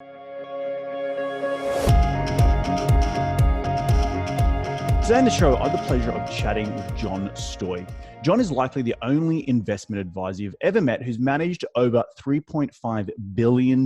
Today on the show, I have the pleasure of chatting with John Stoj. John is likely the only investment advisor you've ever met who's managed over $3.5 billion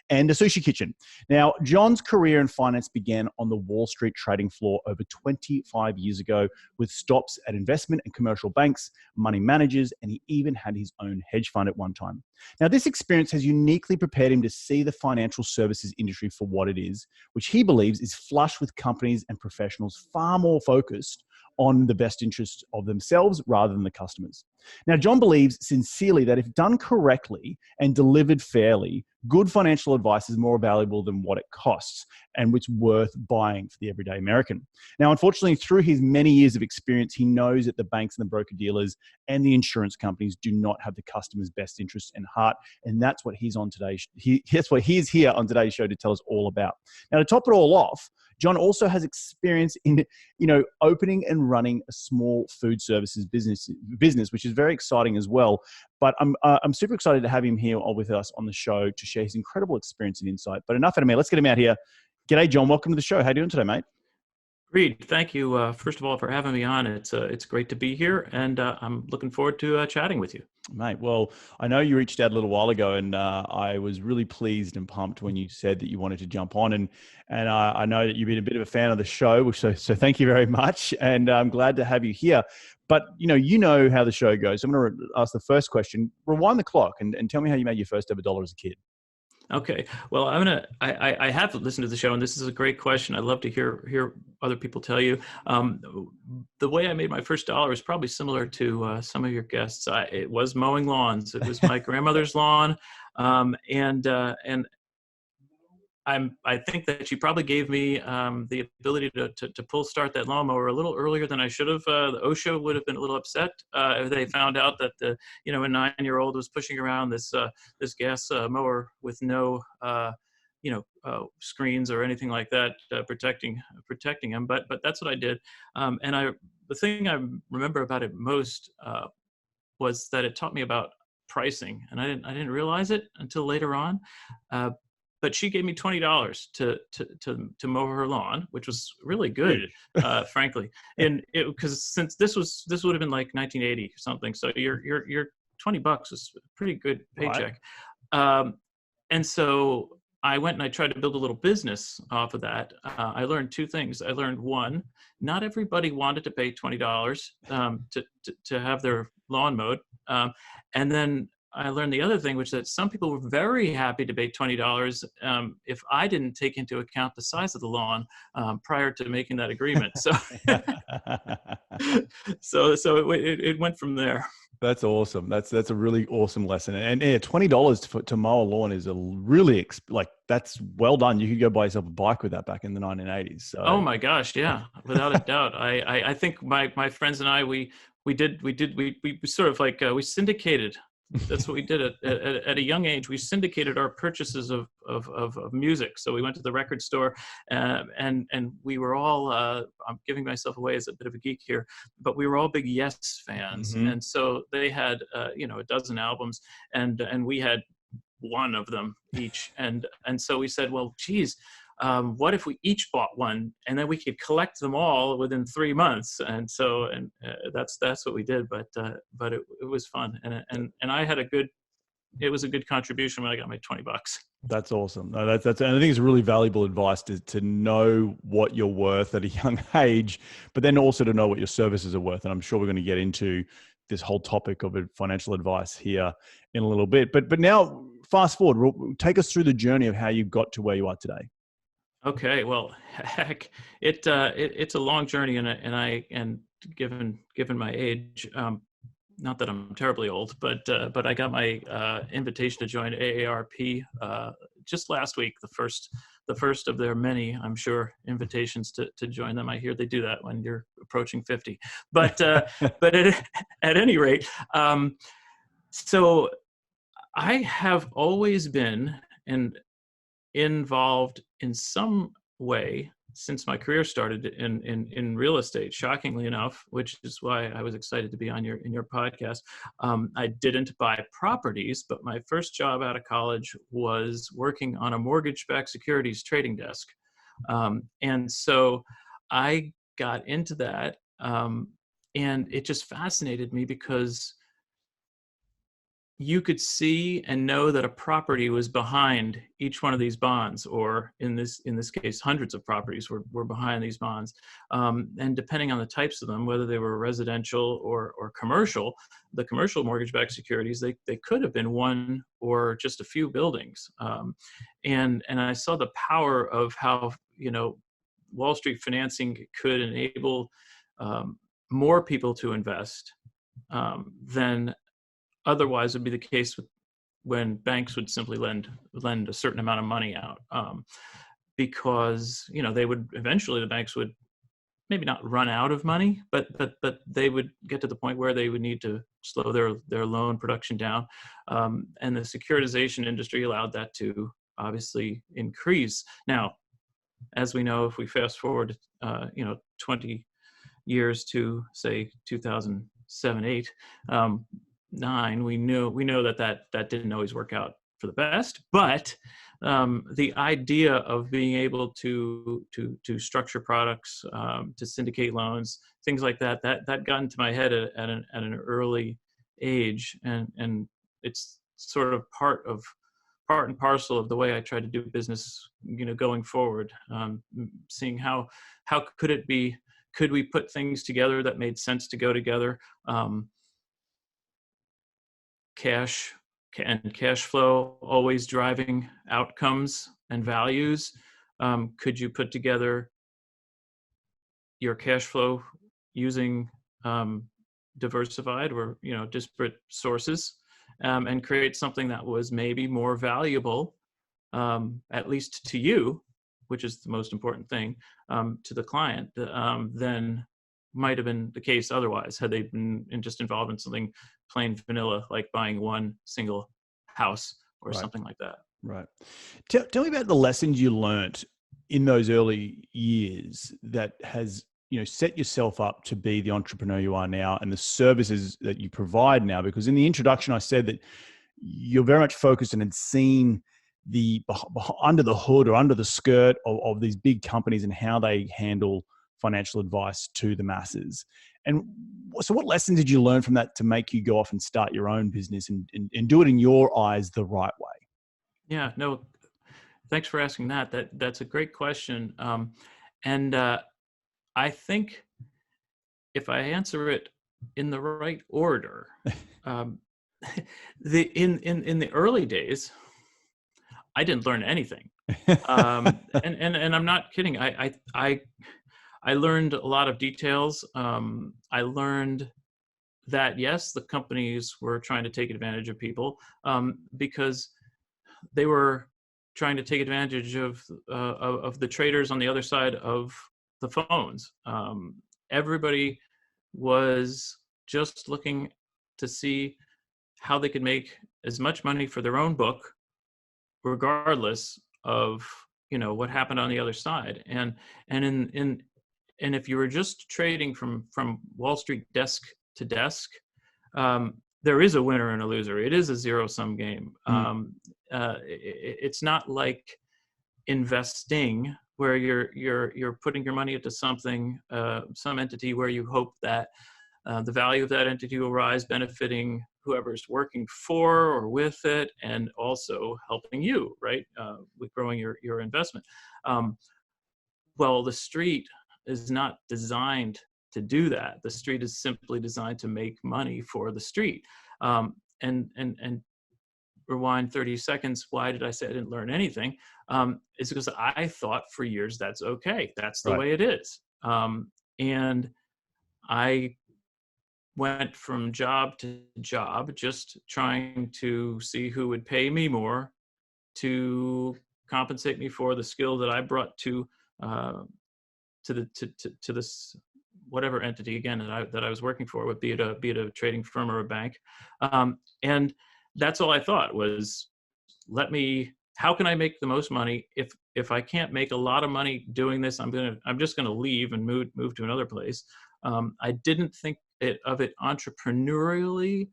and a sushi kitchen. Now, John's career in finance began on the Wall Street trading floor over 25 years ago with stops at investment and commercial banks, money managers, and he even had his own hedge fund at one time. Now, this experience has uniquely prepared him to see the financial services industry for what it is, which he believes is flush with companies and professionals far more focused on the best interests of themselves rather than the customers. Now, John believes sincerely that if done correctly and delivered fairly, good financial advice is more valuable than what it costs and it's worth buying for the everyday American. Now, unfortunately, through his many years of experience, he knows that the banks and the broker-dealers and the insurance companies do not have the customer's best interests in heart, and that's what he's on today. That's what he's here on today's show to tell us all about. Now, to top it all off, John also has experience in, opening and running a small food services business, which is very exciting as well. But I'm super excited to have him here with us on the show to share his incredible experience and insight. But enough out of me. Let's get him out here. G'day, John. Welcome to the show. How are you doing today, mate? Reed, thank you, first of all, for having me on. It's great to be here, and I'm looking forward to chatting with you. Mate, well, I know you reached out a little while ago, and I was really pleased and pumped when you said that you wanted to jump on. And I know that you've been a bit of a fan of the show, so thank you very much. And I'm glad to have you here. But, you know how the show goes. I'm going to ask the first question. Rewind the clock and tell me how you made your first ever dollar as a kid. Okay. Well, I have listened to the show, and this is a great question. I'd love to hear other people tell you. The way I made my first dollar is probably similar to some of your guests. It was mowing lawns. It was my grandmother's lawn, and I think that she probably gave me the ability to pull start that lawnmower a little earlier than I should have. The OSHA would have been a little upset if they found out that a 9-year-old was pushing around this gas mower with no screens or anything like that protecting him. But that's what I did. The thing I remember about it most was that it taught me about pricing, and I didn't realize it until later on. But she gave me $20 to mow her lawn, which was really good, frankly. And because since this would have been like 1980 or something, so your $20 was a pretty good paycheck. Right. And so I went and I tried to build a little business off of that. I learned two things. I learned one, not everybody wanted to pay $20 to have their lawn mowed, and then I learned the other thing, which is that some people were very happy to pay $20 if I didn't take into account the size of the lawn prior to making that agreement. So, so it went from there. That's awesome. That's a really awesome lesson. And yeah, $20 to mow a lawn is a really that's well done. You could go buy yourself a bike with that back in the 1980s. So. Oh my gosh, yeah, without a doubt. I think my friends and I we sort of like we syndicated. That's what we did at a young age. We syndicated our purchases of music. So we went to the record store, and we were all. I'm giving myself away as a bit of a geek here, but we were all big Yes fans, and so they had a dozen albums, and we had one of them each, and so we said, well, geez. What if we each bought one, and then we could collect them all within 3 months? And so, that's what we did. But it was fun, and I had it was a good contribution when I got my $20. That's awesome. No, and I think it's really valuable advice to know what you're worth at a young age, but then also to know what your services are worth. And I'm sure we're going to get into this whole topic of financial advice here in a little bit. But now, fast forward, take us through the journey of how you got to where you are today. Okay, well, heck, it's a long journey, and given my age, not that I'm terribly old, but I got my invitation to join AARP just last week, the first of their many, I'm sure, invitations to join them. I hear they do that when you're approaching 50, but at any rate, so I have always been involved in some way since my career started in real estate, shockingly enough, which is why I was excited to be on your podcast. I didn't buy properties, but my first job out of college was working on a mortgage-backed securities trading desk. And so I got into that, and it just fascinated me because you could see and know that a property was behind each one of these bonds, or in this case, hundreds of properties were behind these bonds. And depending on the types of them, whether they were residential or commercial, the commercial mortgage-backed securities, they could have been one or just a few buildings. And I saw the power of how, Wall Street financing could enable more people to invest than otherwise would be the case when banks would simply lend a certain amount of money out, because the banks would maybe not run out of money, but they would get to the point where they would need to slow their loan production down, and the securitization industry allowed that to obviously increase. Now, as we know, if we fast forward 20 years to say 2007, 8, 9, we know that didn't always work out for the best, but the idea of being able to structure products, to syndicate loans, things like that got into my head at an early age, and it's sort of part and parcel of the way I try to do business, going forward. Seeing how could we put things together that made sense to go together. Cash flow always driving outcomes and values. Could you put together your cash flow using diversified or disparate sources, and create something that was maybe more valuable, at least to you, which is the most important thing, to the client, than might have been the case otherwise, had they been just involved in something plain vanilla, like buying one single house or something like that. Right. Tell me about the lessons you learnt in those early years that has, set yourself up to be the entrepreneur you are now, and the services that you provide now. Because in the introduction, I said that you're very much focused and had seen the under the hood or under the skirt of these big companies and how they handle financial advice to the masses. And so what lessons did you learn from that to make you go off and start your own business and do it in your eyes the right way? Yeah, no, thanks for asking that. That's a great question. And I think if I answer it in the right order, in the early days, I didn't learn anything. And I'm not kidding. I learned a lot of details. I learned that, yes, the companies were trying to take advantage of people, because they were trying to take advantage of the traders on the other side of the phones. Everybody was just looking to see how they could make as much money for their own book, regardless of what happened on the other side. And if you were just trading from Wall Street desk to desk, there is a winner and a loser. It is a zero-sum game. It's not like investing, where you're putting your money into something, some entity, where you hope that the value of that entity will rise, benefiting whoever's working for or with it, and also helping you, right, with growing your investment. Well, the street is not designed to do that. The street is simply designed to make money for the street. And rewind 30 seconds. Why did I say I didn't learn anything? It's because I thought for years that's okay. That's the way it is. And I went from job to job, just trying to see who would pay me more to compensate me for the skill that I brought to this whatever entity, again, that I was working for, be it a trading firm or a bank. And that's all I thought was, let me how can I make the most money? If I can't make a lot of money doing this, I'm just gonna leave and move to another place. I didn't think of it entrepreneurially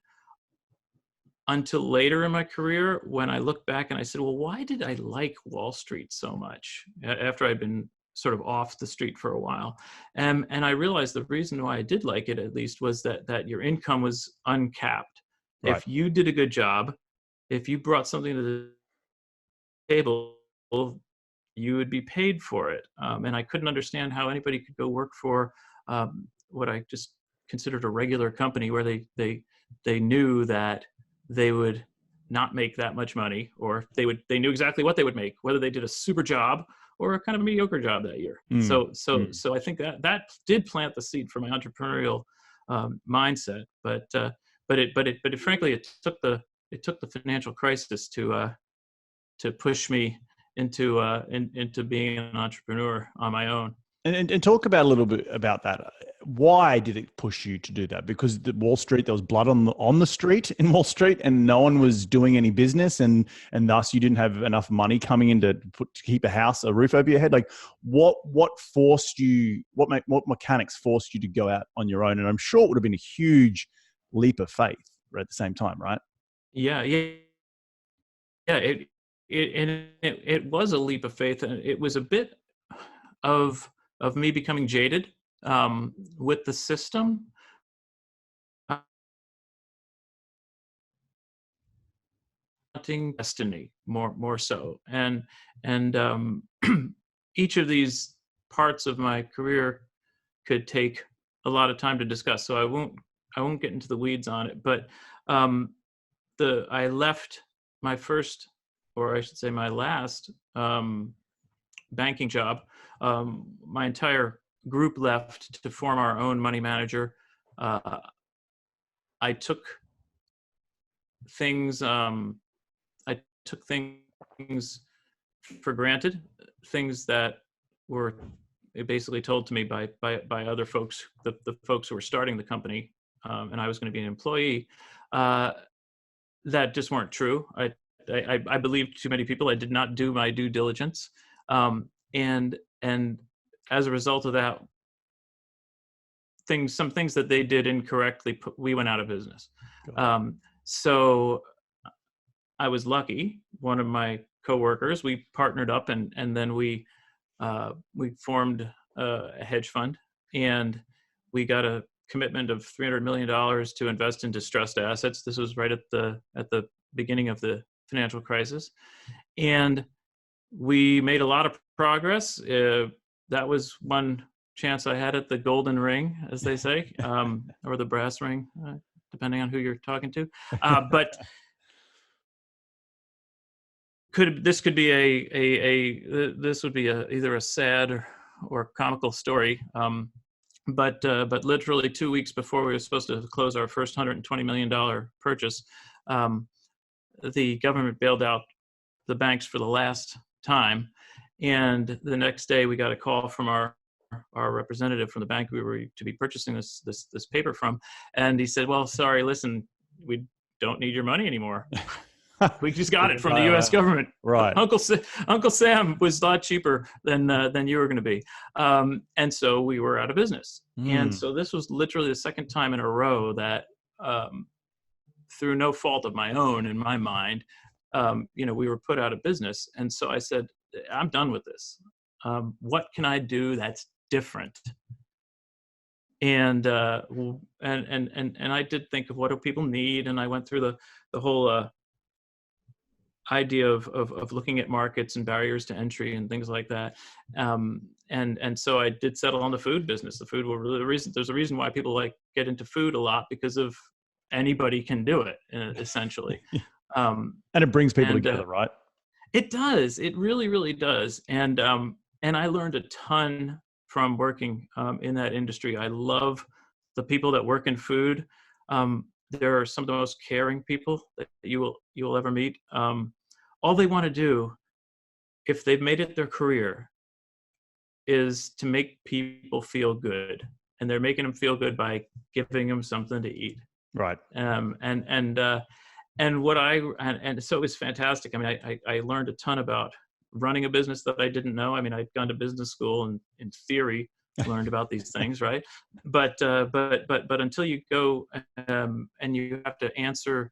until later in my career, when I look back and I said, well, why did I like Wall Street so much after I'd been sort of off the street for a while? And I realized the reason why I did like it, at least, was that your income was uncapped. Right. If you did a good job, if you brought something to the table, you would be paid for it. And I couldn't understand how anybody could go work for what I just considered a regular company, where they knew that they would not make that much money, or they knew exactly what they would make, whether they did a super job or a kind of a mediocre job that year. So I think that did plant the seed for my entrepreneurial mindset. But frankly, it took the financial crisis to push me into being an entrepreneur on my own. And talk about a little bit about that. Why did it push you to do that? Because the Wall Street, there was blood on the street in Wall Street, and no one was doing any business, and thus you didn't have enough money coming in to keep a roof over your head. Like, what forced you? What mechanics forced you to go out on your own? And I'm sure it would have been a huge leap of faith, right, at the same time, right? Yeah. It was a leap of faith, and it was a bit of me becoming jaded with the system. Wanting destiny more so, and each of these parts of my career could take a lot of time to discuss, so I won't get into the weeds on it. But I left my first, or I should say my last, banking job. My entire group left to form our own money manager. I took things for granted, things that were basically told to me by other folks, the folks who were starting the company, and I was going to be an employee, that just weren't true. I believed too many people. I did not do my due diligence. And as a result of that, some things that they did incorrectly, we went out of business. So I was lucky. One of my coworkers, we partnered up, and then we formed a hedge fund, and we got a commitment of $300 million to invest in distressed assets. This was right at the beginning of the financial crisis, and we made a lot of progress. That was one chance I had at the golden ring, as they say, or the brass ring, depending on who you're talking to. But this would be either a sad or comical story. But literally 2 weeks before we were supposed to close our first $120 million purchase, the government bailed out the banks for the last time. And the next day we got a call from our representative from the bank we were to be purchasing this paper from. And he said, well, sorry, listen, we don't need your money anymore. We just got it from the U.S. government. Right. Uncle Sam was a lot cheaper than you were going to be. And so we were out of business. And so this was literally the second time in a row that, through no fault of my own, in my mind, we were put out of business. And so I said, I'm done with this. What can I do that's different? And I did think of what do people need, and I went through the whole idea of looking at markets and barriers to entry and things like that. And so I did settle on the food business. The food there's a reason why people get into food a lot, because of anybody can do it, essentially. And it brings people together, right? It does. It really, really does. And I learned a ton from working in that industry. I love the people that work in food. There are some of the most caring people that you will ever meet. All they want to do, if they've made it their career, is to make people feel good, and they're making them feel good by giving them something to eat. Right. and and so it was fantastic. I mean, I learned a ton about running a business that I didn't know. I mean, I'd gone to business school and in theory learned about these things, right? But until you go and you have to answer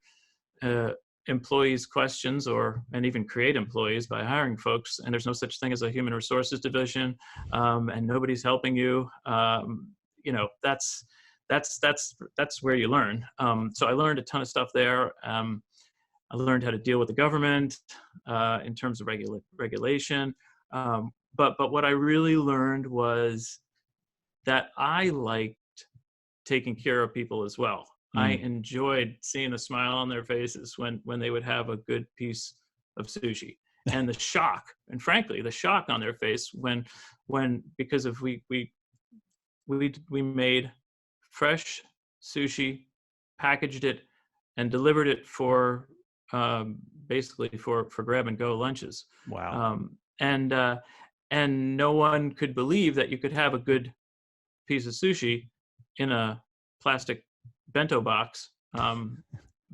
employees' questions and even create employees by hiring folks, and there's no such thing as a human resources division, and nobody's helping you. That's where you learn. So I learned a ton of stuff there. I learned how to deal with the government in terms of regulation. But what I really learned was that I liked taking care of people as well. I enjoyed seeing a smile on their faces when they would have a good piece of sushi, and the shock, and frankly, the shock on their face when because of we made fresh sushi, packaged it, and delivered it for basically for grab and go lunches. Wow. And no one could believe that you could have a good piece of sushi in a plastic bento box,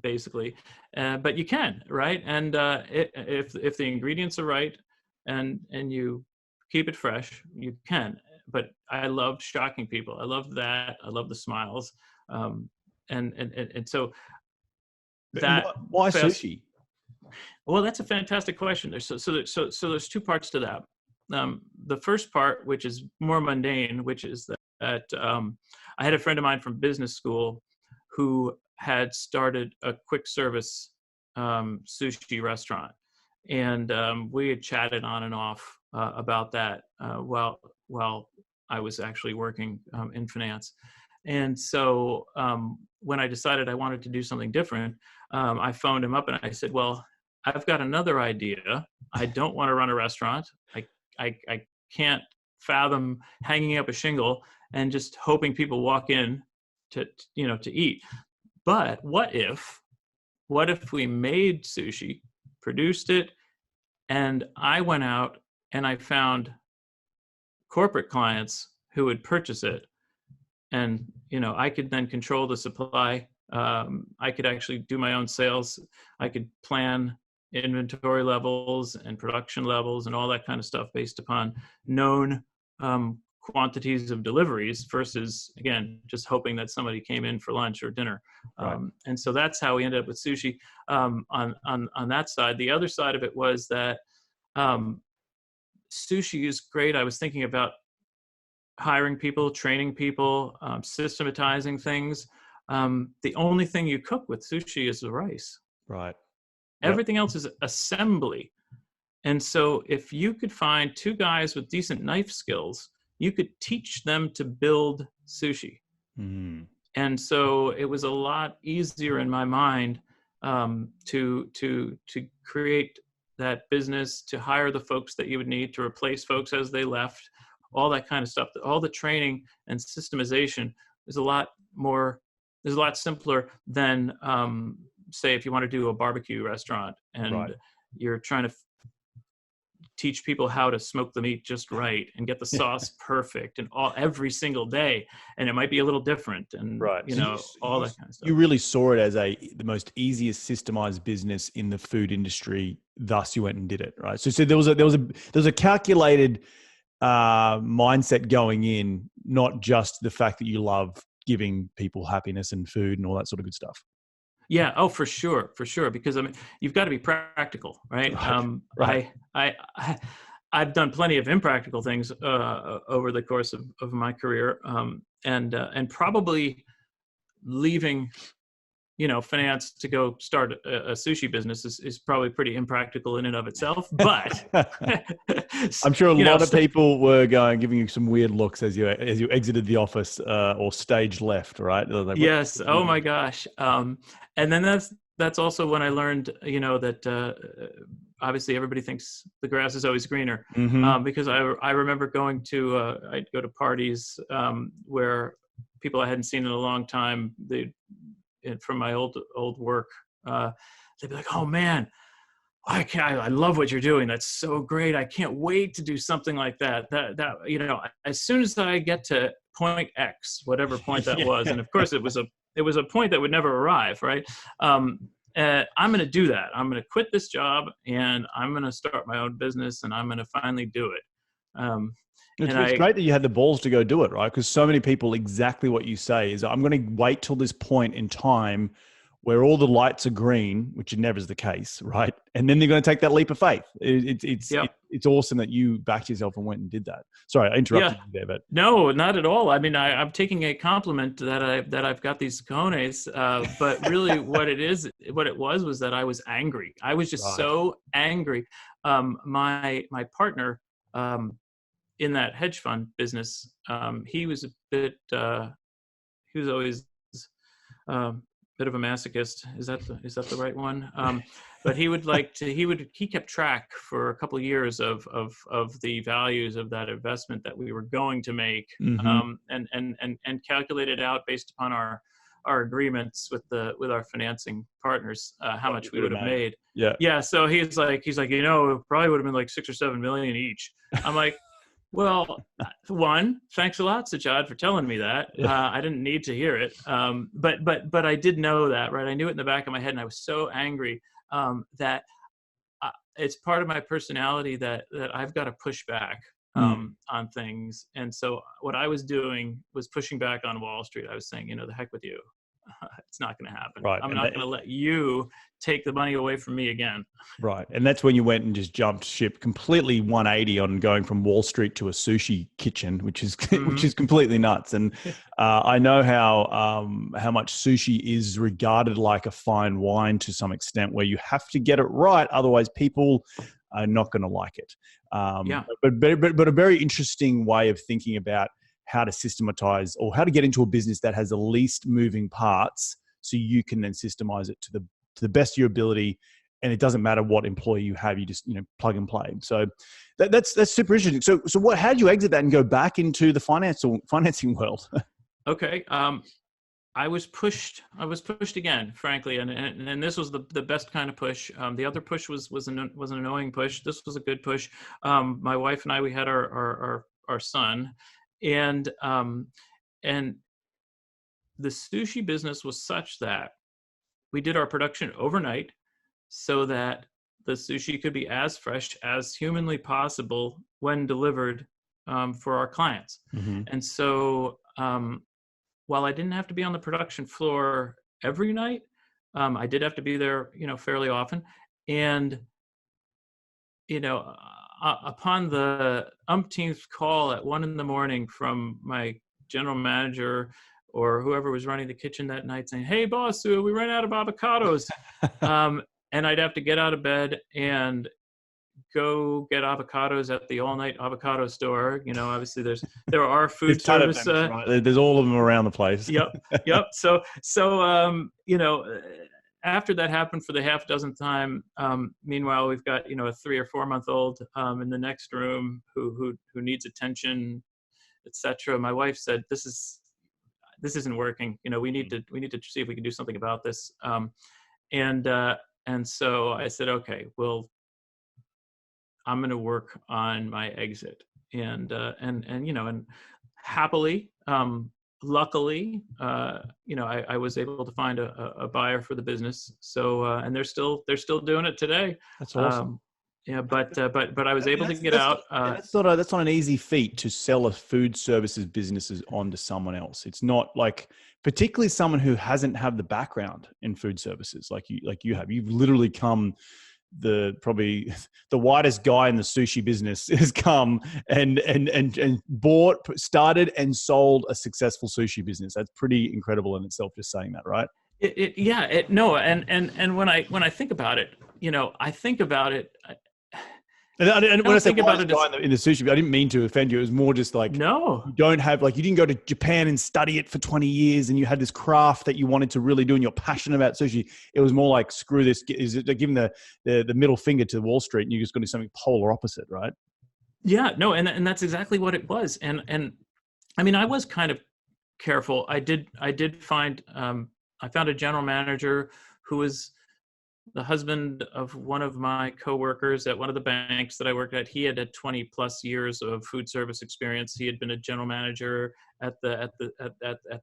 basically, but you can, right? And if the ingredients are right and you keep it fresh, you can. But I loved shocking people. I loved that. I love the smiles, and so that. Why sushi? Well, that's a fantastic question. So there's two parts to that. The first part, which is more mundane, which is that I had a friend of mine from business school who had started a quick service sushi restaurant, and we had chatted on and off about that while I was actually working in finance. And so when I decided I wanted to do something different, I phoned him up and I said, well, I've got another idea. I don't want to run a restaurant. I can't fathom hanging up a shingle and just hoping people walk in to eat. But what if we made sushi, produced it, and I went out and I found corporate clients who would purchase it, and I could then control the supply. I could actually do my own sales. I could plan inventory levels and production levels and all that kind of stuff based upon known quantities of deliveries versus, again, just hoping that somebody came in for lunch or dinner. Right. And so that's how we ended up with sushi on that side. The other side of it was that sushi is great. I was thinking about hiring people, training people, systematizing things. The only thing you cook with sushi is the rice. Right. Everything else is assembly. And so if you could find two guys with decent knife skills, you could teach them to build sushi. Mm. And so it was a lot easier in my mind to create that business, to hire the folks that you would need, to replace folks as they left, all that kind of stuff. All the training and systemization is a lot simpler than say if you want to do a barbecue restaurant and you're trying to teach people how to smoke the meat just right and get the sauce perfect and every single day, and it might be a little different, and all that kind of stuff. You really saw it as the most easiest systemized business in the food industry, thus you went and did it, right? So there was a calculated mindset going in, not just the fact that you love giving people happiness and food and all that sort of good stuff. Yeah. Oh, for sure. Because I mean, you've got to be practical, right? I've done plenty of impractical things over the course of my career, and probably leaving, finance to go start a sushi business is probably pretty impractical in and of itself. But I'm sure a lot of people were giving you some weird looks as you exited the office or stage left, right? Like, yes. Oh my gosh. And then that's also when I learned, that obviously everybody thinks the grass is always greener, because I remember going to I'd go to parties where people I hadn't seen in a long time. From my old work, they'd be like, "Oh man, I love what you're doing. That's so great. I can't wait to do something like that. That as soon as I get to point X, whatever point that was, and of course it was a point that would never arrive, right? I'm going to do that. I'm going to quit this job and I'm going to start my own business and I'm going to finally do it. It's great that you had the balls to go do it, right? Because so many people, exactly what you say is, I'm going to wait till this point in time where all the lights are green, which never is the case, right? And then they're going to take that leap of faith. Yep. It's awesome that you backed yourself and went and did that. Sorry, I interrupted you there, but no, not at all. I mean, I'm taking a compliment that I've got these cojones, but really, what it was that I was angry. I was just so angry. My partner in that hedge fund business, he was a bit. He was always bit of a masochist. Is that the right one? But he kept track for a couple of years of the values of that investment that we were going to make, and calculated out based upon our agreements with our financing partners, how much we would have made. Yeah. So he's like, it probably would have been like 6 or 7 million each. I'm like, well, one, thanks a lot, Sajad, for telling me that. I didn't need to hear it. But I did know that, right? I knew it in the back of my head, and I was so angry that it's part of my personality that I've got to push back on things. And so what I was doing was pushing back on Wall Street. I was saying, the heck with you. It's not going to happen. Right. I'm not going to let you take the money away from me again. Right. And that's when you went and just jumped ship completely 180 on going from Wall Street to a sushi kitchen, which is completely nuts. And I know how much sushi is regarded like a fine wine to some extent, where you have to get it right. Otherwise, people are not going to like it. But a very interesting way of thinking about how to systematize or how to get into a business that has the least moving parts, so you can then systemize it to the best of your ability. And it doesn't matter what employee you have, you just plug and play. So that's super interesting. So how did you exit that and go back into the financing world? Okay. I was pushed again, frankly, and this was the best kind of push. The other push was an annoying push. This was a good push. My wife and I, we had our son, and the sushi business was such that we did our production overnight, so that the sushi could be as fresh as humanly possible when delivered for our clients. And so while I didn't have to be on the production floor every night, I did have to be there, fairly often. And, upon the umpteenth call at 1 a.m. from my general manager or whoever was running the kitchen that night saying, "Hey boss, we ran out of avocados." And I'd have to get out of bed and go get avocados at the all-night avocado store. Obviously there are food service. Right? There's all of them around the place. Yep. So after that happened for the half dozen time, meanwhile we've got a 3 or 4 month old in the next room who needs attention, etc. My wife said, this isn't working. We need to see if we can do something about this. And so I said, okay, well, I'm going to work on my exit, and happily, luckily, I was able to find a buyer for the business. So, and they're still doing it today. That's awesome. But I was able to get out. That's not an easy feat to sell a food services businesses onto someone else. It's not like, particularly someone who hasn't had the background in food services like you have. You've literally come probably the widest guy in the sushi business has come and started and sold a successful sushi business. That's pretty incredible in itself, just saying that, right? And when I think about it, I think about it. And when I say guy in the sushi, I didn't mean to offend you. It was more just like, no, you don't have, like, you didn't go to Japan and study it for 20 years and you had this craft that you wanted to really do and you're passionate about sushi. It was more like, screw this. Is it giving the middle finger to Wall Street, and you're just going to do something polar opposite, right? Yeah, no. And that's exactly what it was. And I mean, I was kind of careful. I did find, I found a general manager who was the husband of one of my coworkers at one of the banks that I worked at. He had 20 plus years of food service experience. He had been a general manager at the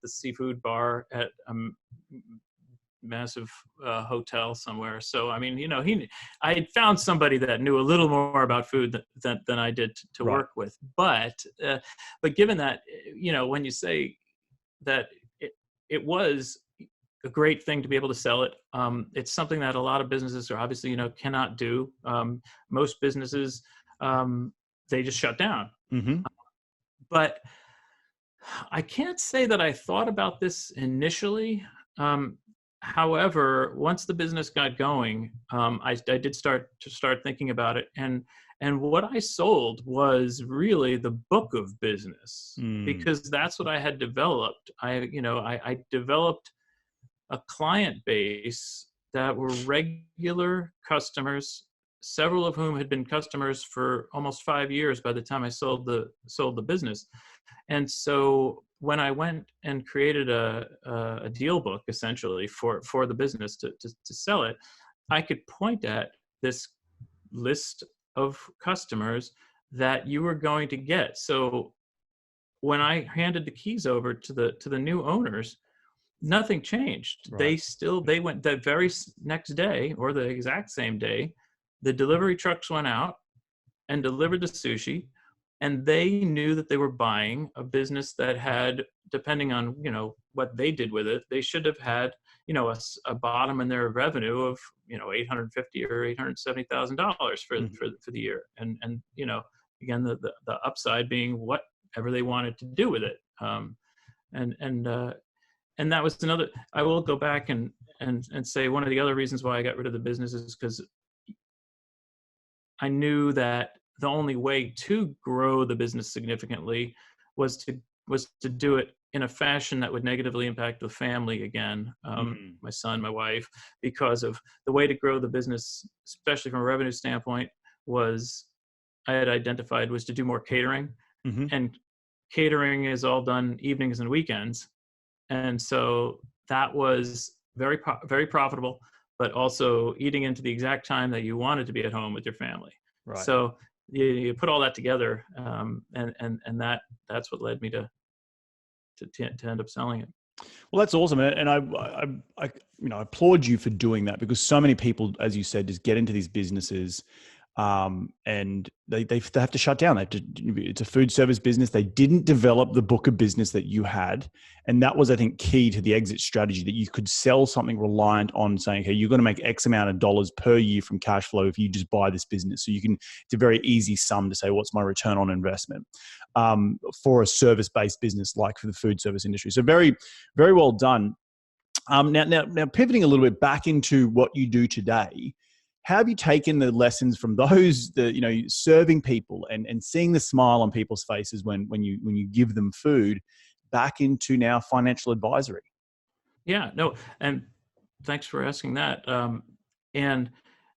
seafood bar at massive hotel somewhere. So, I mean, I had found somebody that knew a little more about food than I did to Right. work with. But given that, when you say that it was a great thing to be able to sell it, it's something that a lot of businesses are obviously, cannot do. Most businesses, they just shut down. Mm-hmm. But I can't say that I thought about this initially. However, once the business got going, I did start thinking about it, and what I sold was really the book of business, because that's what I had developed. I developed a client base that were regular customers, several of whom had been customers for almost 5 years by the time I sold the business. And so when I went and created a deal book essentially for the business to sell it, I could point at this list of customers that you were going to get. So when I handed the keys over to the new owners, nothing changed. Right. They went that very next day, or the exact same day, the delivery trucks went out and delivered the sushi, and they knew that they were buying a business that had, depending on what they did with it, they should have had a bottom in their revenue of $850 or $870,000 for the year, and again the upside being whatever they wanted to do with it. And that was another. I will go back and say one of the other reasons why I got rid of the business is because I knew that the only way to grow the business significantly was to do it in a fashion that would negatively impact the family again, my son, my wife, because of the way to grow the business, especially from a revenue standpoint, I had identified was to do more catering, and catering is all done evenings and weekends. And so that was very, very profitable, but also eating into the exact time that you wanted to be at home with your family. Right. So you put all that together, and that's what led me to end up selling it. Well, that's awesome, and I applaud you for doing that, because so many people, as you said, just get into these businesses, and they have to shut down. It's a food service business. They didn't develop the book of business that you had, and that was, I think, key to the exit strategy, that you could sell something reliant on saying, "Hey, you're going to make X amount of dollars per year from cash flow if you just buy this business." So it's a very easy sum to say, "What's my return on investment?" For a service-based business like for the food service industry. So very, very well done. Now, pivoting a little bit back into what you do today. How have you taken the lessons from those, serving people and seeing the smile on people's faces when you give them food, back into now financial advisory? Yeah, no, and thanks for asking that. And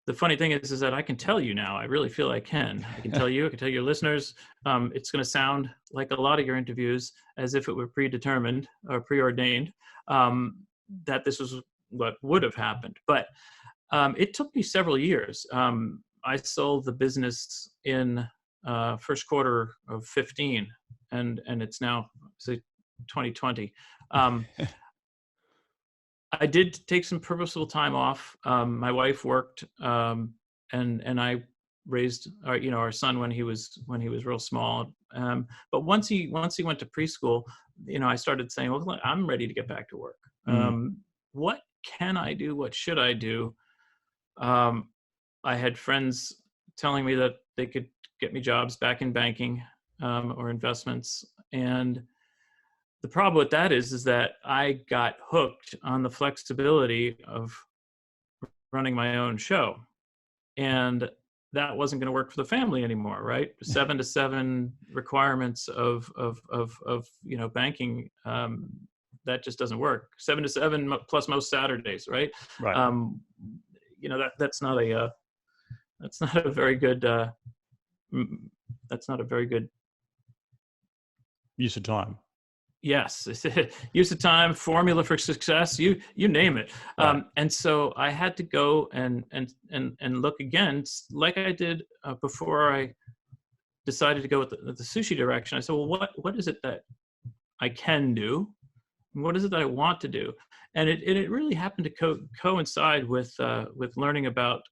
the funny thing is that I can tell you now. I really feel I can. I can tell you. I can tell your listeners. It's going to sound like a lot of your interviews as if it were predetermined or preordained, that this was what would have happened, but. It took me several years. I sold the business in first quarter of 15, and it's now 2020. I did take some purposeful time off. My wife worked, and I raised our son when he was real small. But once he went to preschool, I started saying, "Well, look, I'm ready to get back to work. What can I do? What should I do?" I had friends telling me that they could get me jobs back in banking or investments. And the problem with that is that I got hooked on the flexibility of running my own show. And that wasn't going to work for the family anymore, right? 7 to 7 requirements of banking, that just doesn't work. 7 to 7 plus most Saturdays, right? Right. That's not a very good Use of time. Yes. Use of time, formula for success, you name it. Right. And so I had to go and look again, like I did before I decided to go with the sushi direction. I said, well, what is it that I can do What is it that I want to do? And it really happened to coincide with learning about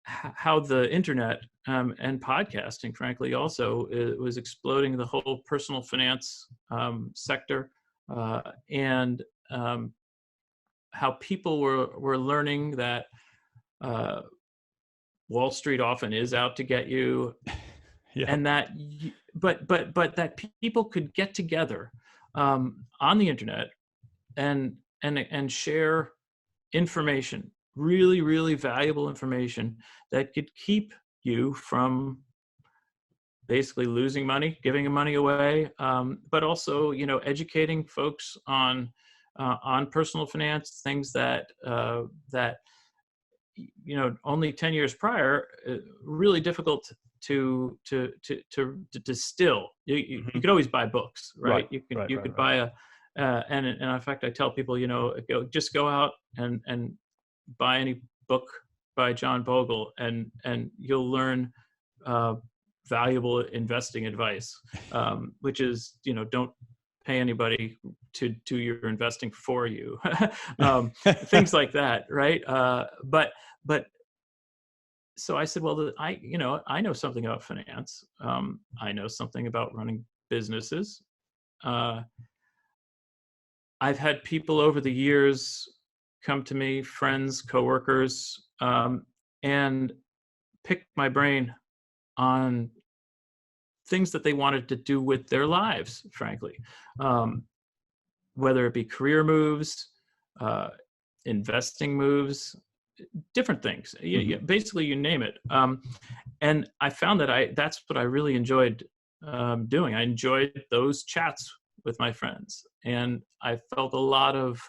how the internet and podcasting, frankly, also was exploding the whole personal finance sector, and how people were learning that Wall Street often is out to get you, Yeah. and that but that people could get together on the internet and share information, really, really valuable information that could keep you from basically losing money, giving money away, but also, educating folks on personal finance, things that only 10 years prior, really difficult to distill. You could always buy books, right? You could buy a and in fact, I tell people, just go out and buy any book by John Bogle, and you'll learn valuable investing advice, which is, don't pay anybody to do your investing for you. Things like that, right? But so I said, well, I know something about finance. I know something about running businesses. I've had people over the years come to me, friends, coworkers, and pick my brain on things that they wanted to do with their lives, frankly, whether it be career moves, investing moves, different things. Basically, you name it. And I found that that's what I really enjoyed doing. I enjoyed those chats with my friends, and I felt a lot of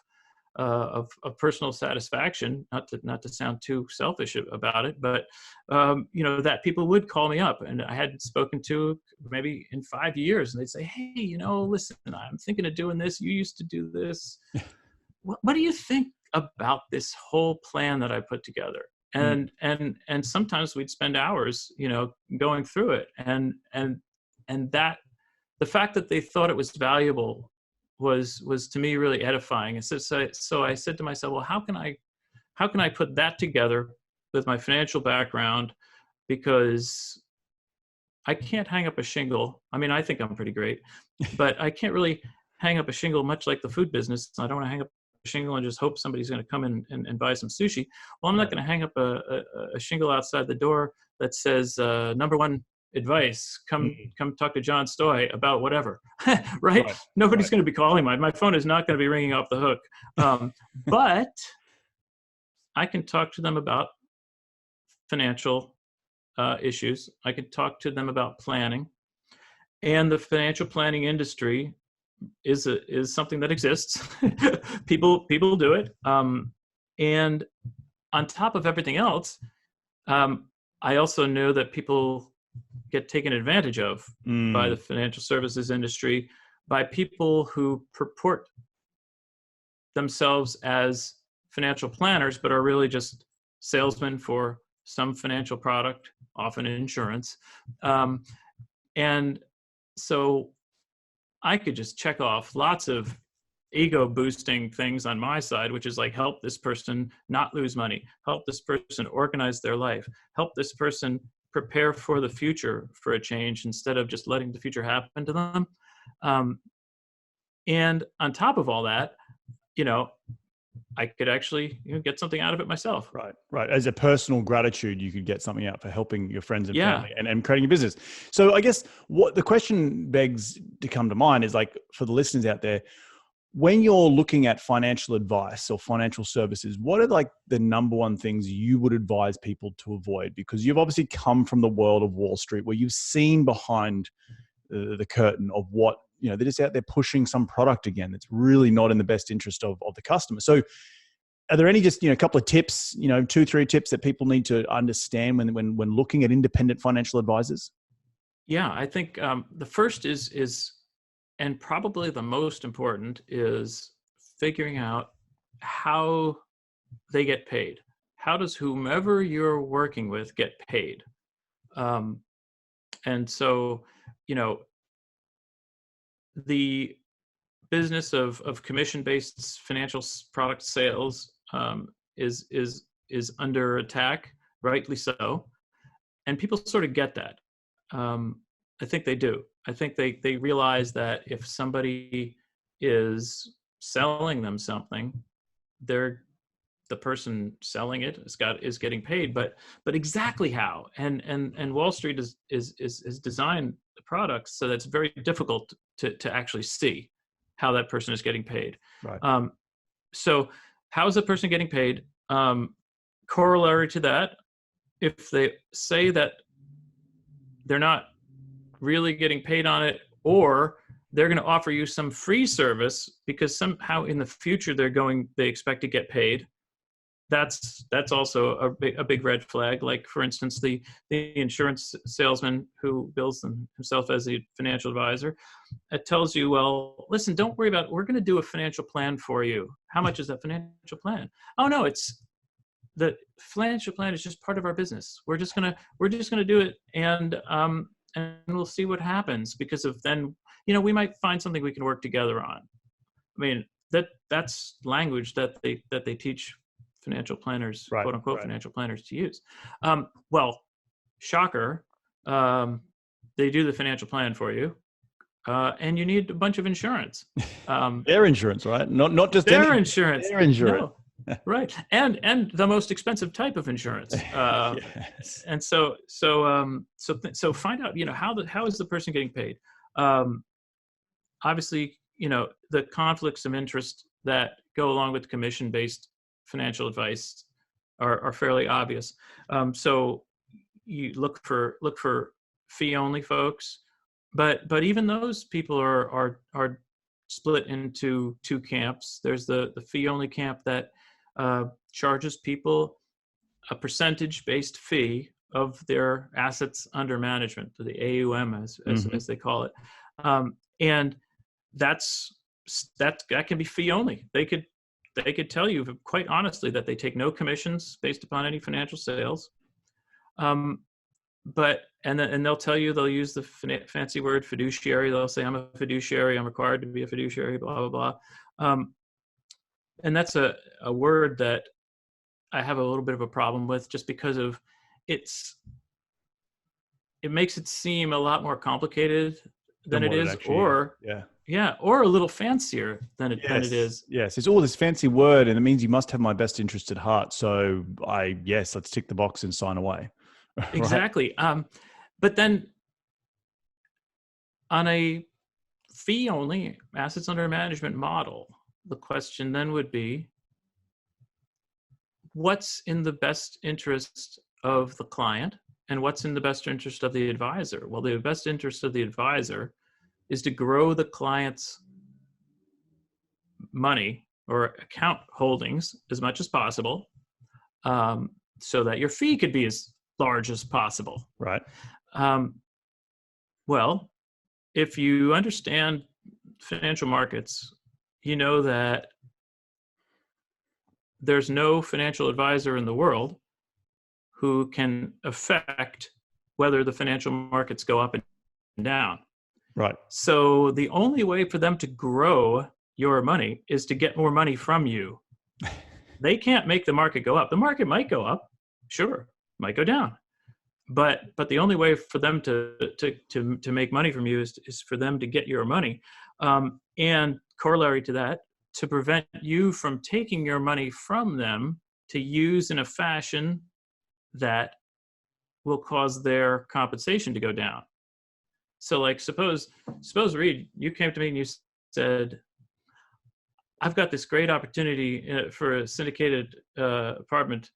personal satisfaction. Not to sound too selfish about it, but that people would call me up, and I hadn't spoken to maybe in 5 years, and they'd say, "Hey, listen, I'm thinking of doing this. You used to do this. What do you think about this whole plan that I put together?" And sometimes we'd spend hours, going through it, and that the fact that they thought it was valuable was to me really edifying. And so I said to myself, well, how can I put that together with my financial background? Because I can't hang up a shingle. I mean, I think I'm pretty great, but I can't really hang up a shingle, much like the food business. I don't want to hang up a shingle and just hope somebody's going to come in and buy some sushi. Well, I'm not going to hang up a shingle outside the door that says number one advice, come talk to John Stoj about whatever. Right? Nobody's going to be calling my phone is not going to be ringing off the hook. But I can talk to them about financial issues. I can talk to them about planning, and the financial planning industry is something that exists. people do it, and on top of everything else, I also know that people get taken advantage of by the financial services industry, by people who purport themselves as financial planners, but are really just salesmen for some financial product, often insurance. And so I could just check off lots of ego boosting things on my side, which is like, help this person not lose money, help this person organize their life, help this person prepare for the future for a change instead of just letting the future happen to them. And on top of all that, I could actually get something out of it myself. Right. As a personal gratitude, you could get something out for helping your friends and family and creating a business. So I guess what the question begs to come to mind is, like, for the listeners out there, when you're looking at financial advice or financial services, what are like the number one things you would advise people to avoid? Because you've obviously come from the world of Wall Street, where you've seen behind the curtain of what, they're just out there pushing some product again that's really not in the best interest of the customer. So are there any just, a couple of tips, 2-3 tips that people need to understand when looking at independent financial advisors? Yeah, I think the first is and probably the most important, is figuring out how they get paid. How does whomever you're working with get paid? And so, the business of commission-based financial product sales is under attack, rightly so, and people sort of get that. I think they do. I think they realize that if somebody is selling them something, the person selling it is getting paid, but exactly how, and Wall Street is designed the products so that it's very difficult to actually see how that person is getting paid. Right. So how is the person getting paid? Corollary to that, if they say that they're not really getting paid on it, or they're going to offer you some free service because somehow in the future they expect to get paid, that's also a big red flag. Like, for instance, the insurance salesman who bills himself as a financial advisor, it tells you, well, listen, don't worry about it. We're going to do a financial plan for you. How much is that financial plan? Oh no, the financial plan is just part of our business. We're just gonna do it, and we'll see what happens, because of then, we might find something we can work together on. I mean, that's language that they teach financial planners, right, quote unquote, right. financial planners to use. Well, shocker, they do the financial plan for you, and you need a bunch of insurance. Their insurance, right? Not just their insurance. Their insurance. No. Right, and the most expensive type of insurance. Yes. And so find out, how is the person getting paid? Obviously, the conflicts of interest that go along with commission-based financial advice are fairly obvious. So you look for fee-only folks, but even those people are split into two camps. There's the fee-only camp that charges people a percentage-based fee of their assets under management, the AUM as they call it, and that can be fee-only. They could tell you quite honestly that they take no commissions based upon any financial sales, but they'll tell you, they'll use the fancy word fiduciary. They'll say, I'm a fiduciary, I'm required to be a fiduciary, blah blah blah. And that's a word that I have a little bit of a problem with, just because of it makes it seem a lot more complicated than it is, or a little fancier than it is. Yes, it's all this fancy word, and it means you must have my best interest at heart. So let's tick the box and sign away. Right? Exactly. But then on a fee-only assets under management model, the question then would be, what's in the best interest of the client and what's in the best interest of the advisor? Well, the best interest of the advisor is to grow the client's money or account holdings as much as possible, so that your fee could be as large as possible. Right. Well, if you understand financial markets, you know that there's no financial advisor in the world who can affect whether the financial markets go up and down. Right. So the only way for them to grow your money is to get more money from you. They can't make the market go up. The market might go up, sure, might go down. But the only way for them to make money from you is for them to get your money. And corollary to that, to prevent you from taking your money from them to use in a fashion that will cause their compensation to go down. So, like, suppose Reed, you came to me and you said, I've got this great opportunity for a syndicated apartment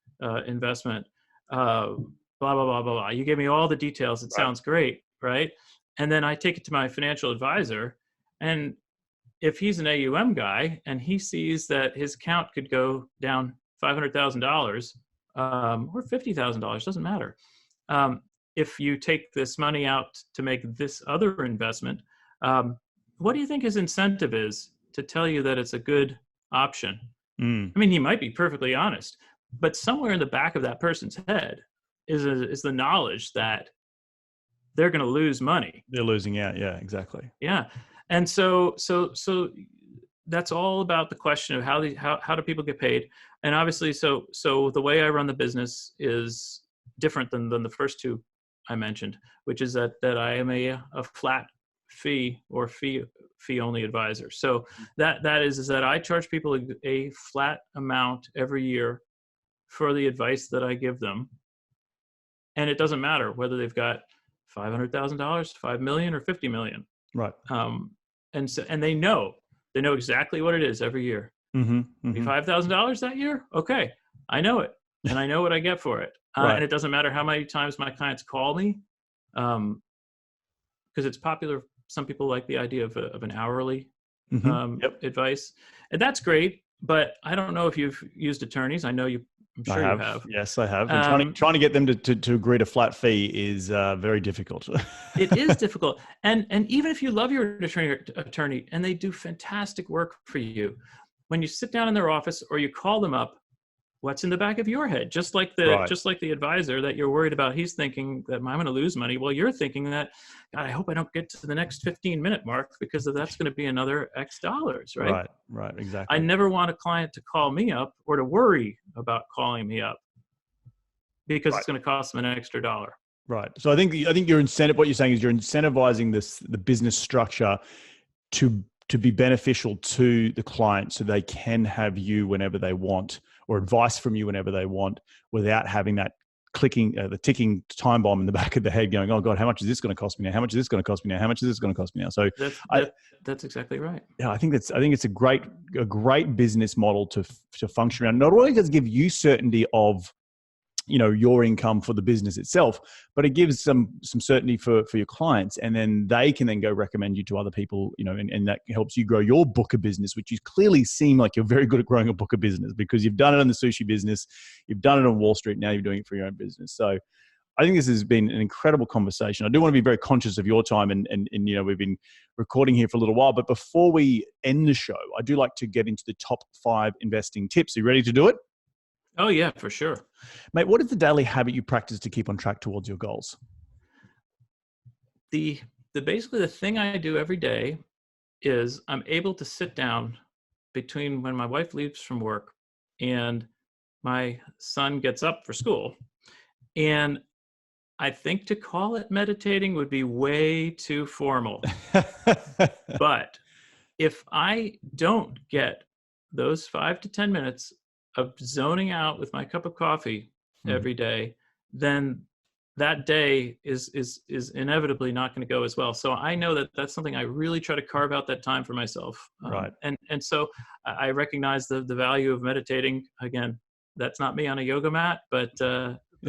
investment, blah, blah, blah, blah, blah. You gave me all the details. It sounds great, right? And then I take it to my financial advisor, and if he's an AUM guy and he sees that his account could go down $500,000 or $50,000, doesn't matter. If you take this money out to make this other investment, what do you think his incentive is to tell you that it's a good option? I mean, he might be perfectly honest, but somewhere in the back of that person's head is the knowledge that they're going to lose money. They're losing out. Yeah, exactly. Yeah. And so that's all about the question of how do people get paid. And obviously, so the way I run the business is different than the first two I mentioned, which is that I am a flat fee or fee only advisor. So that is that I charge people a flat amount every year for the advice that I give them. And it doesn't matter whether they've got $500,000, 5 million, or 50 million. Right. And they know exactly what it is every year. $5,000 that year? Okay. I know it. And I know what I get for it. Right. And it doesn't matter how many times my clients call me, because it's popular. Some people like the idea of an hourly advice. And that's great. But I don't know if you've used attorneys. I know you. I'm sure you have. Yes, I have. And trying to get them to agree to flat fee is very difficult. It is difficult. And even if you love your attorney and they do fantastic work for you, when you sit down in their office or you call them up, what's in the back of your head? Just like the advisor that you're worried about, he's thinking that I'm going to lose money. Well, you're thinking that, God, I hope I don't get to the next 15-minute mark because that's going to be another X dollars, right? Right, exactly. I never want a client to call me up or to worry about calling me up because it's going to cost them an extra dollar. Right. So I think your incentive, what you're saying is you're incentivizing the business structure to be beneficial to the client so they can have you whenever they want or advice from you whenever they want without having that the ticking time bomb in the back of the head going, oh God, how much is this going to cost me now? How much is this going to cost me now? How much is this going to cost me now? So that's exactly right. Yeah, I think it's a great business model to function around. Not only does it give you certainty of your income for the business itself, but it gives some certainty for your clients, and then they can then go recommend you to other people, and that helps you grow your book of business, which you clearly seem like you're very good at growing a book of business because you've done it in the sushi business, you've done it on Wall Street, now you're doing it for your own business. So I think this has been an incredible conversation. I do want to be very conscious of your time and we've been recording here for a little while, but before we end the show, I do like to get into the top 5 investing tips. Are you ready to do it? Oh yeah, for sure. Mate, what is the daily habit you practice to keep on track towards your goals? Basically the thing I do every day is I'm able to sit down between when my wife leaves from work and my son gets up for school. And I think to call it meditating would be way too formal. But if I don't get those 5 to 10 minutes of zoning out with my cup of coffee every day, then that day is inevitably not going to go as well. So I know that that's something I really try to carve out that time for myself. Right. And so I recognize the value of meditating. Again, that's not me on a yoga mat, but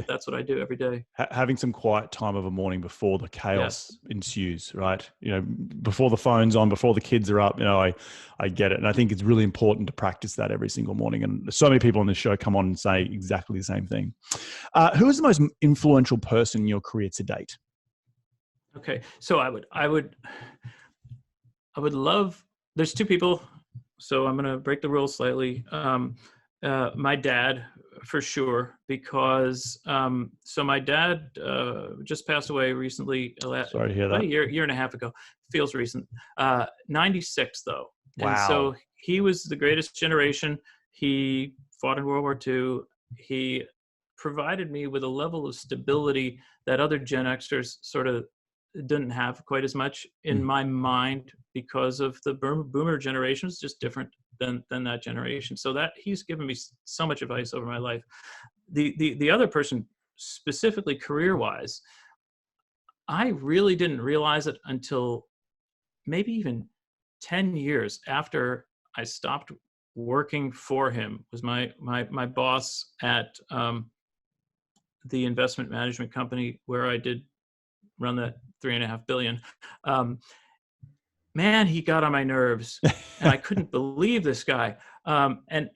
that's what I do every day. Having some quiet time of a morning before the chaos ensues, right? Before the phone's on, before the kids are up, I get it. And I think it's really important to practice that every single morning. And so many people on this show come on and say exactly the same thing. Who is the most influential person in your career to date? Okay. So I would love, there's 2 people. So I'm going to break the rules slightly. My dad, for sure, because so my dad just passed away recently. Sorry to hear that. A year and a half ago. Feels recent. 96 though. Wow. And so he was the greatest generation. He fought in World War II. He provided me with a level of stability that other Gen Xers sort of didn't have quite as much in my mind because of the boomer generation was just different than that generation. So that he's given me so much advice over my life. The other person, specifically career-wise, I really didn't realize it until maybe even 10 years after I stopped working for him. Was my boss at the investment management company where I did run that $3.5 billion. Man, he got on my nerves, and I couldn't believe this guy. And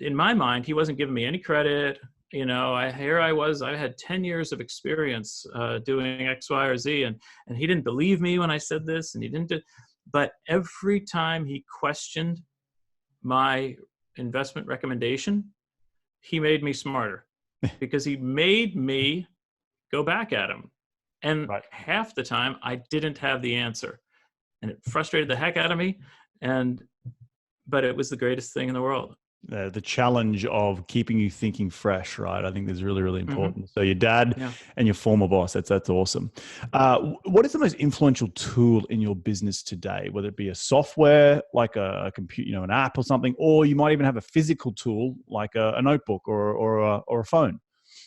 in my mind, he wasn't giving me any credit. I had 10 years of experience doing X, Y, or Z, and he didn't believe me when I said this, and he didn't do. But every time he questioned my investment recommendation, he made me smarter because he made me go back at him. And half the time, I didn't have the answer. And it frustrated the heck out of me. And but it was the greatest thing in the world. The challenge of keeping you thinking fresh, right? I think is really, really important. So your dad Yeah. and your former boss, that's awesome. What is the most influential tool in your business today? Whether it be a software, like a computer, an app or something, or you might even have a physical tool like a notebook or a phone.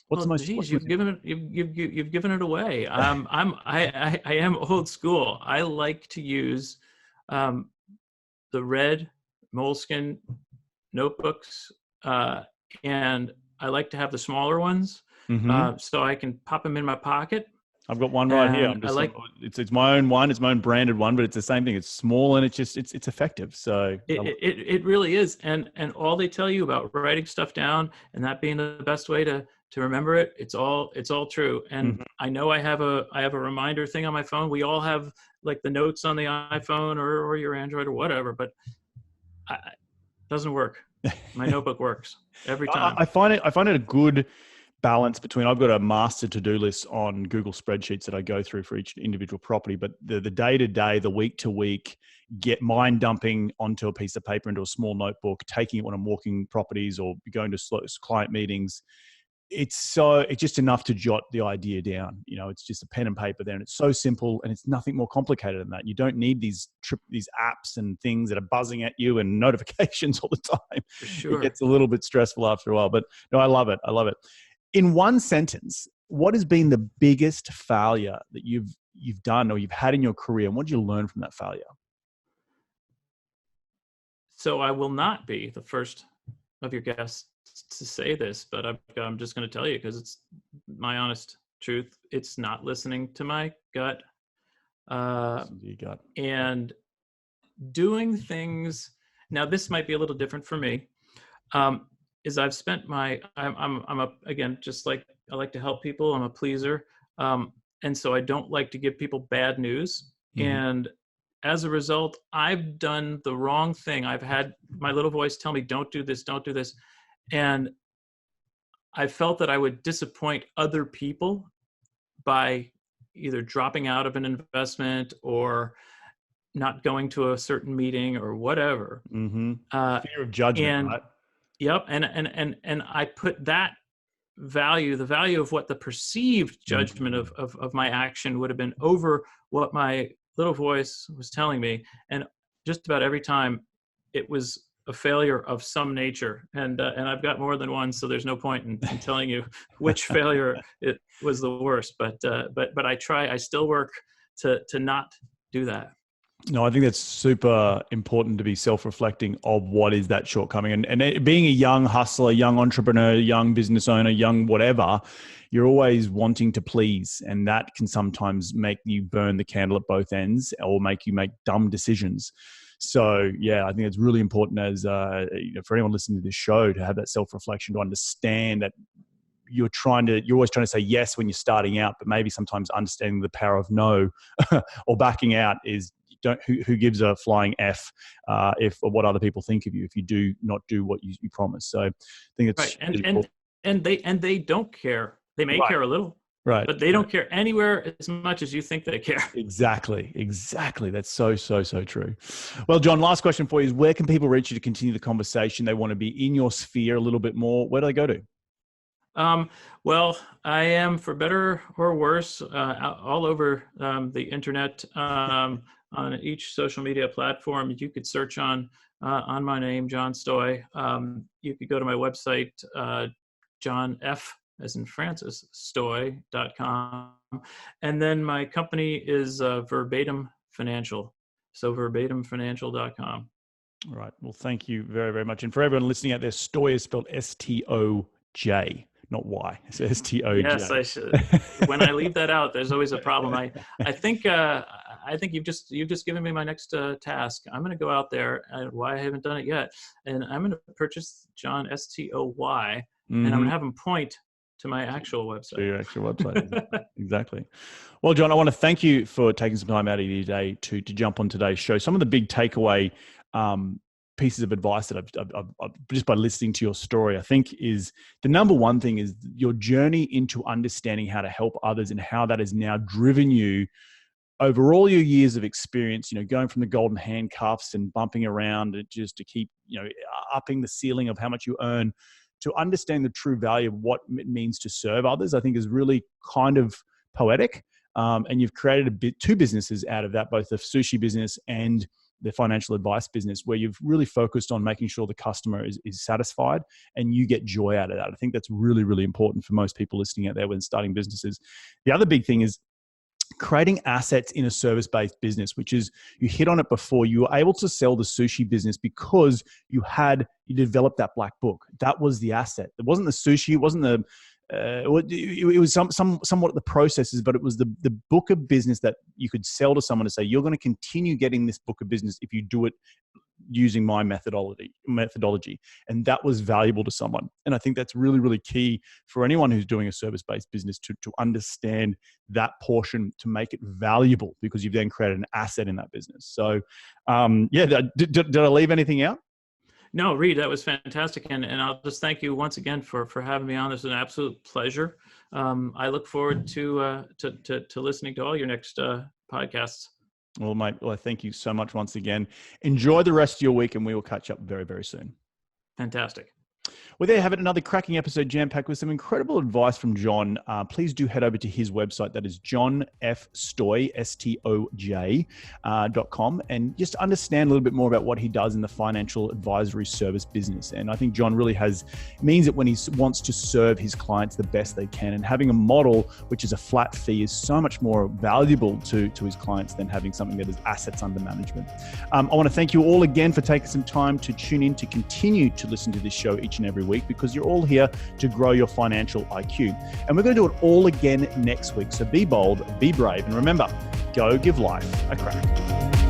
What's Well, the most? geez, you've given it away. I am old school. I like to use the red moleskin notebooks, and I like to have the smaller ones, Mm-hmm. so I can pop them in my pocket. I've got one right here. And I like It's my own one. It's my own branded one, but it's the same thing. It's small and it's effective. So it really is. And all they tell you about writing stuff down and that being the best way to remember it, it's all true. And Mhm. I know I have a reminder thing on my phone. We all have like the notes on the iPhone or your Android or whatever, but it doesn't work. My notebook works every time. I find it a good balance between, I've got a master to-do list on Google spreadsheets that I go through for each individual property, but the day-to-day, the week-to-week, get mind dumping onto a piece of paper into a small notebook, taking it when I'm walking properties or going to client meetings. It's just enough to jot the idea down. It's just a pen and paper there, and it's so simple, and it's nothing more complicated than that. You don't need these apps and things that are buzzing at you and notifications all the time. For sure. It gets a little bit stressful after a while, but no, I love it. In one sentence, what has been the biggest failure that you've done or you've had in your career, and what did you learn from that failure? So I will not be the first of your guests to say this, but I'm just going to tell you because it's my honest truth. It's not listening to my gut, and doing things. Now, this might be a little different for me. Is I've spent again, just like I like to help people. I'm a pleaser, and so I don't like to give people bad news. Mm-hmm. And as a result, I've done the wrong thing. I've had my little voice tell me, "Don't do this, don't do this," and I felt that I would disappoint other people by either dropping out of an investment or not going to a certain meeting or whatever. Mm-hmm. Fear of judgment, right? Yep. And I put that value, the value of what the perceived judgment of my action would have been over what my little voice was telling me. And just about every time it was a failure of some nature. And I've got more than one, so there's no point in telling you which failure it was the worst. But I still work to not do that. No, I think that's super important to be self-reflecting of what is that shortcoming. And being a young hustler, young entrepreneur, young business owner, young whatever, you're always wanting to please. And that can sometimes make you burn the candle at both ends or make you make dumb decisions. So, yeah, I think it's really important as for anyone listening to this show to have that self-reflection, to understand that you're always trying to say yes when you're starting out, but maybe sometimes understanding the power of no or backing out is who gives a flying F if or what other people think of you if you do not do what you promise. So I think it's right. really cool. And they don't care. They may care a little, right? But they don't care anywhere as much as you think they care. Exactly. That's so true. Well, John, last question for you is: where can people reach you to continue the conversation? They want to be in your sphere a little bit more. Where do they go to? Well, I am, for better or worse, all over the internet. On each social media platform, you could search on my name, John Stoj. You could go to my website, John F. as in Francis, Stoj.com. And then my company is Verbatim Financial. So verbatimfinancial.com. All right. Well, thank you very, very much. And for everyone listening out there, Stoj is spelled S-T-O-J. Not Y. It's S-T-O-J. Yes, I should. When I leave that out, there's always a problem. I think you've just given me my next task. I'm going to go out there, why I haven't done it yet, and I'm going to purchase John S-T-O-Y, and I'm going to have him point to my actual website. To your actual website. Exactly. Well, John, I want to thank you for taking some time out of your day to jump on today's show. Some of the big takeaway pieces of advice that I've just by listening to your story, I think is the number one thing is your journey into understanding how to help others and how that has now driven you over all your years of experience, going from the golden handcuffs and bumping around just to keep, upping the ceiling of how much you earn, to understand the true value of what it means to serve others, I think is really kind of poetic. And you've created two businesses out of that, both the sushi business and the financial advice business, where you've really focused on making sure the customer is satisfied and you get joy out of that. I think that's really, really important for most people listening out there when starting businesses. The other big thing is creating assets in a service-based business, which is, you hit on it before, you were able to sell the sushi business because you developed that black book. That was the asset. It wasn't the sushi. It wasn't the, it was somewhat the processes, but it was the book of business that you could sell to someone to say, you're going to continue getting this book of business if you do it using my methodology. And that was valuable to someone. And I think that's really, really key for anyone who's doing a service-based business to understand that portion, to make it valuable, because you've then created an asset in that business. So did I leave anything out? No, Reed, that was fantastic. And I'll just thank you once again for having me on. This is an absolute pleasure. I look forward to listening to all your next podcasts. Well, mate, thank you so much once again. Enjoy the rest of your week, and we will catch up very, very soon. Fantastic. Well, there you have it. Another cracking episode jam-packed with some incredible advice from John. Please do head over to his website. That is johnfstoj, STOJ.com, and just understand a little bit more about what he does in the financial advisory service business. And I think John really means it when he wants to serve his clients the best they can. And having a model which is a flat fee is so much more valuable to his clients than having something that is assets under management. I want to thank you all again for taking some time to tune in, to continue to listen to this show each and every week, because you're all here to grow your financial IQ. And we're going to do it all again next week. So be bold, be brave, and remember, go give life a crack.